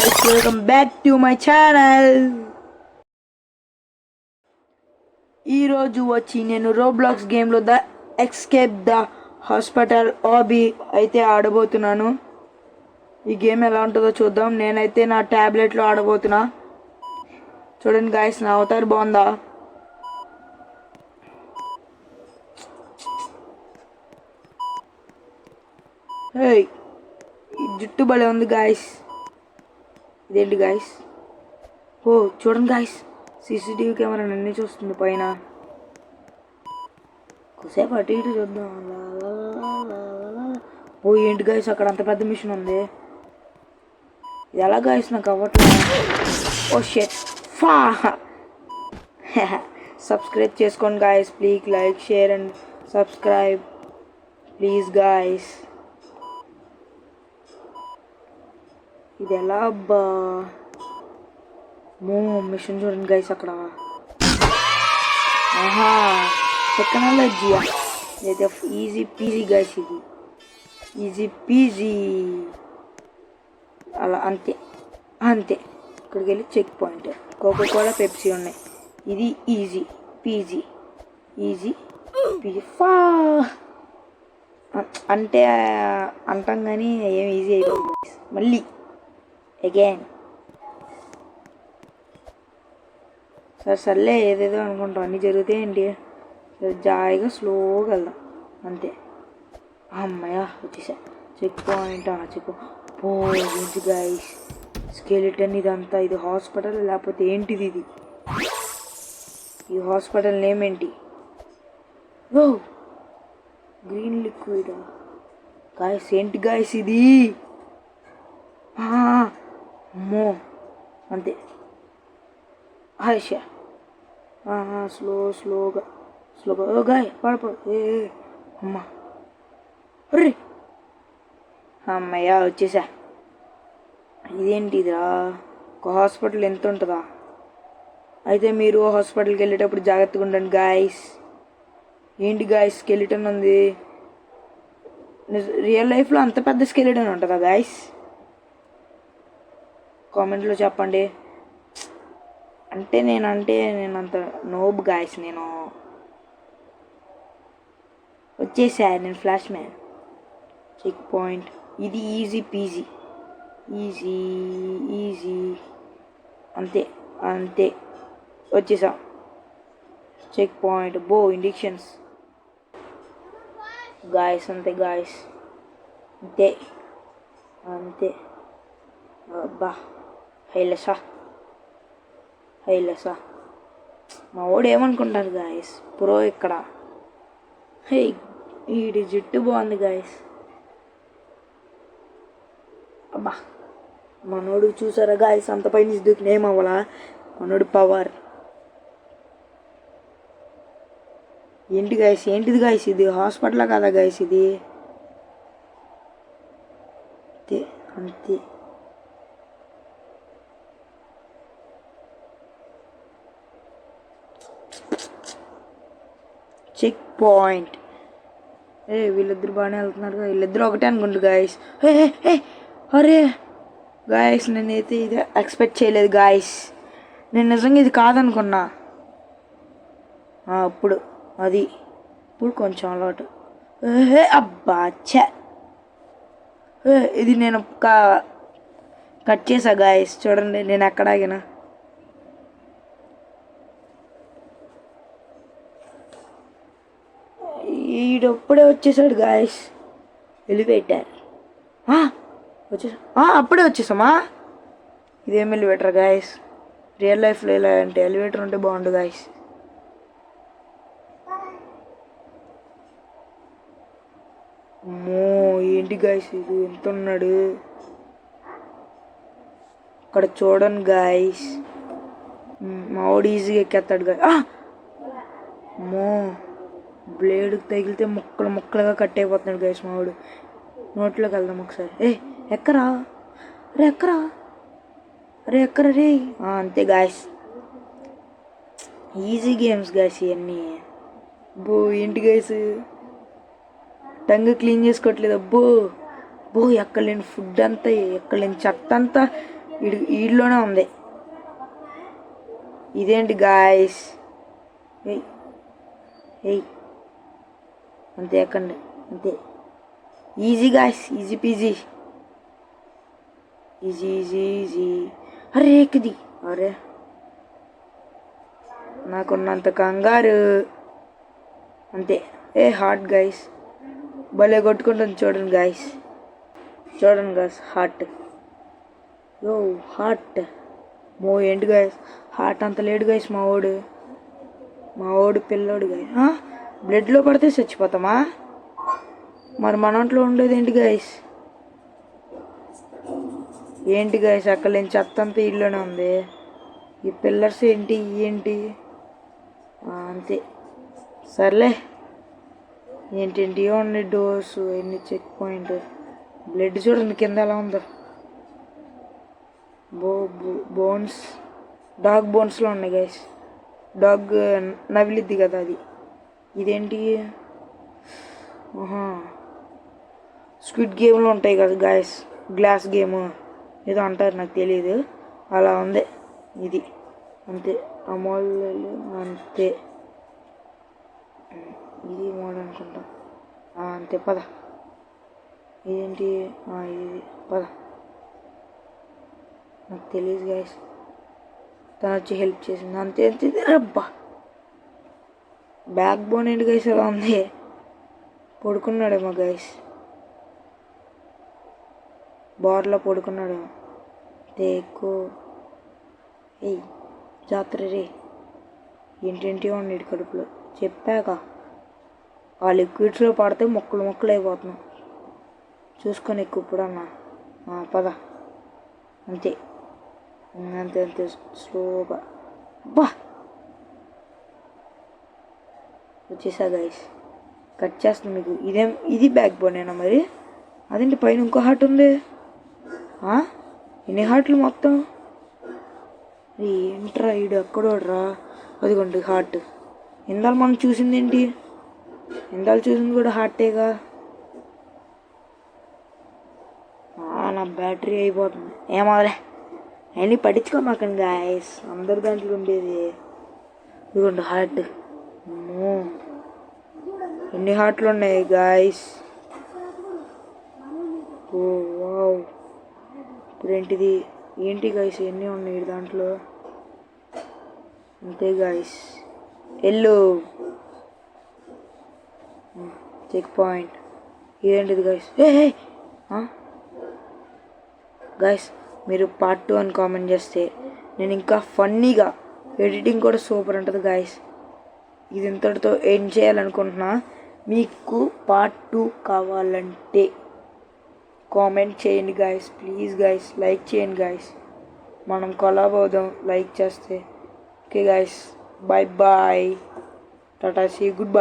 guys, welcome back to my channel. ఈ రోజు వచ్చి నేను రోబ్లాక్స్ గేమ్ లో ద ఎస్కేప్ ద హాస్పిటల్ ఆబీ అయితే ఆడబోతున్నాను. ఈ గేమ్ ఎలా ఉంటుందో చూద్దాం. నేనైతే నా టాబ్లెట్ లో ఆడబోతున్నా. చూడండి గాయ్స్, నా అవతార్ బాగుందా? హే, ఈ జుట్టు భలే ఉంది గాయ్స్. ఇదేంటి గాయ్స్? ఓ చూడండి గాయ్స్, సీసీటీవీ కెమెరా అన్నీ చూస్తుంది పైన. కొద్దిసేపు అటు ఇటు చూద్దాం. ఓ ఏంటి గాయ్స్, అక్కడ అంత పెద్ద మిషన్ ఉంది. ఇది ఎలా గాయ్స్ నాకు అవ్వట్లేదు. ఓ షెట్ ఫా. సబ్స్క్రైబ్ చేసుకోండి guys, please like share and subscribe please guys. ఇది ఎలా అబ్బా? మిషన్ చూడండి గైస్ అక్కడ. ఆహా, టెక్నాలజీ. ఇదైతే ఈజీ పీజీ గైస్, ఇది ఈజీ పీజీ. అలా అంతే అంతే. ఇక్కడికి వెళ్ళి check point, Coca Cola Pepsi ఉన్నాయి. ఇది ఈజీ పీజీ, ఈజీ పీజీ ఫా అంటే అంటాం కానీ ఏం ఈజీ అయిపోతుంది. మళ్ళీ అగైన్. సర్లే, ఏదేదో అనుకుంటాం, అన్నీ జరుగుతాయండి. జాయిగా స్లోగా వెళ్దాం అంతే. అమ్మయ్య వచ్చేసా. Check point. చెక్ పోయింది గైస్. స్కెలిటన్ ఇదంతా. ఇది హాస్పిటల్ లేకపోతే ఏంటిది? ఇది ఈ హాస్పిటల్ నేమ్ ఏంటి? ఓ గ్రీన్ లిక్విడ్ గాయస్. ఏంటి గాయస్ ఇది? అమ్మో అంతే. హైషా స్లోగా ఓ గాయ పడపో. అమ్మా అర్రే, అమ్మయ్య వచ్చేసా. ఇదేంటిదిరా? ఒక హాస్పిటల్ ఎంత ఉంటుందా? అయితే మీరు హాస్పిటల్కి వెళ్ళేటప్పుడు జాగ్రత్తగా ఉండండి గాయస్. ఏంటి గాయస్, స్కెలిటన్ ఉంది. రియల్ లైఫ్లో అంత పెద్ద స్కెలిటన్ ఉంటుందా గాయస్? కామెంట్లో చెప్పండి. అంటే నేను అంత నోబ్ గాయస్. నేను వచ్చేసా, నేను ఫ్లాష్ మ్యాన్. Checkpoint. ఇది ఈజీ పీజీ, ఈజీ ఈజీ అంతే అంతే. వచ్చేసా. Check point. ఇండిక్షన్స్ గాయస్. అంతే గాయస్, అంతే అంతే. అబ్బా హైలసా. మా వాడు ఏమనుకుంటారు గాయస్, ప్రో ఇక్కడ. హే, ఈడి జుట్టు బాగుంది గాయస్. అబ్బా, మనోడు చూసారా గాయస్, అంత పైన దూకిన ఏమవ్వాలా? మనోడు పవర్. ఏంటి గాయస్, ఏంటిది గాయస్? ఇది హాస్పిటల్ కదా గాయస్? ఇది అంతే అంతే. Check point. వీళ్ళిద్దరు బాగానే వెళ్తున్నారు. వీళ్ళిద్దరు ఒకటే అనుకుంటు గాయస్. అరే గాయస్, నేనైతే ఇది ఎక్స్పెక్ట్ చేయలేదు గాయస్. నేను నిజంగా ఇది కాదనుకున్నా. ఇప్పుడు అది ఇప్పుడు కొంచెం అలవాటు. అబ్బా ఛే, ఇది నేను కట్ చేసా గాయస్. చూడండి నేను ఎక్కడ ఆగినా. ఈడప్పుడే వచ్చేసాడు గాయస్. ఎలివేటర్ వచ్చేసా. అప్పుడే వచ్చేసామా? ఇదేం ఎలివేటర్ గాయస్? రియల్ లైఫ్లో ఇలా అంటే ఎలివేటర్ ఉంటే బాగుండు గాయస్. అమ్మో ఏంటి గాయస్ ఇది? ఎంత ఉన్నాడు అక్కడ చూడండి గాయస్. మా వాడు ఈజీగా ఎక్కేస్తాడు గాయస్. అమ్మో, బ్లేడ్కి తగిలితే ముక్కలుగా కట్ అయిపోతున్నాడు గైస్ మావాడు. నోట్లోకి వెళ్దాం ఒకసారి. ఎక్కరా రే. అంతే గాయస్, ఈజీ గేమ్స్ గాయస్ ఇవన్నీ. ఏంటి గైస్, టంగ్ క్లీన్ చేసుకోవట్లేదు. ఎక్కలేని ఫుడ్ అంతా, ఎక్కలేని చెత్త అంతా ఈడ్లోనే ఉంది. ఇదేంటి గాయస్? ఏయ్ ఏయ్ అంతే ఎక్కండి, అంతే. Easy guys, easy peasy, easy easy easy. అరే ఎక్కిది, అరే నాకున్నంత కంగారు అంతే. హార్ట్ గైస్, భలే కొట్టుకుంటుంది చూడండి గాయస్, చూడండి గాయస్. హార్ట్, యో హార్ట్. ఏంటి గాయస్, హార్ట్ అంత లేడు గాయస్. మా వాడు పిల్లోడు గాయస్. బ్లడ్లో పడితే చచ్చిపోతామా? మరి మన ఒంట్లో ఉండేది ఏంటి గాయస్? ఏంటి గాయస్, అక్కడ నేను చెత్త అంతా ఇల్లునే ఉంది. ఈ పిల్లర్స్ ఏంటి అంతే. సర్లే, ఏంటేంటియో ఉన్నాయి డోర్స్, ఎన్ని చెక్ పాయింట్. బ్లడ్ చూడండి కింద ఎలా ఉందో. బోన్స్, డాగ్ బోన్స్లో ఉన్నాయి గైస్. డాగ్ నవిలిద్ది కదా అది. ఇదేంటి? స్క్విడ్ గేమ్లో ఉంటాయి కదా గాయస్, గ్లాస్ గేమ్ ఏదో అంటారు, నాకు తెలియదు. అలా ఉంది ఇది, అంతే. అమోల్ అంతే. ఇది మోడ్ అనుకుంటా, అంతే. పద, ఇదేంటి? ఇది పద. నాకు తెలియదు గాయస్, తను వచ్చి హెల్ప్ చేసింది, అంతే అంతే. అబ్బా, బ్యాక్ బోన్ ఏంటి గైస్ అలా ఉంది? పడుకున్నాడేమో గైస్, బార్లో పడుకున్నాడేమో. తేకో ఏయ్ జాతర రే, ఏంటేంటివో ఉన్నాడు కడుపులో. చెప్పాక ఆ లిక్విడ్స్లో పడితే మొక్కలు అయిపోతున్నాం. చూసుకొని ఎక్కువ ఇప్పుడన్నా. పద, అంతే అంతే అంతే. స్లోగా. బా, వచ్చేసా గైస్, కట్ చేస్తాను మీకు. ఇది బ్యాక్ బోనేనా మరి? అదేంటి పైన ఇంకో హార్ట్ ఉంది? ఎన్ని హార్ట్లు మొత్తం? ఏంట్రా ఈడు ఎక్కడోడ్రా? అదిగోండి హార్ట్. ఇందాలు మనం చూసింది ఏంటి? ఇందాలు చూసింది కూడా హార్టేగా. నా బ్యాటరీ అయిపోతుంది. ఏమోలే, అన్నీ పట్టించుకోమాకండి గాయస్, అందరి దాంట్లో ఉండేది. ఇదిగోండి హార్ట్. ఎన్ని హార్ట్లు ఉన్నాయి గాయస్? ఓ వావ్. ఇప్పుడేంటిది? ఏంటి గాయస్ ఎన్ని ఉన్నాయి దాంట్లో? అంతే గాయస్. ఎల్లు చెక్ పాయింట్. ఇదేంటిది గాయస్? గాయస్, మీరు పార్ట్ 2 అని కామెంట్ చేస్తే నేను ఇంకా ఫన్నీగా, ఎడిటింగ్ కూడా సూపర్ ఉంటుంది గాయస్. ఇది ఇంతటితో ఏం చేయాలనుకుంటున్నా. మీకు పార్ట్ 2 కావాలంటే కామెంట్ చేయండి గాయస్, ప్లీజ్ గాయస్. లైక్ చేయండి గాయస్, మనం కొలాబ్ అవుదాం లైక్ చేస్తే. Okay guys, bye bye, tata, see, good bye.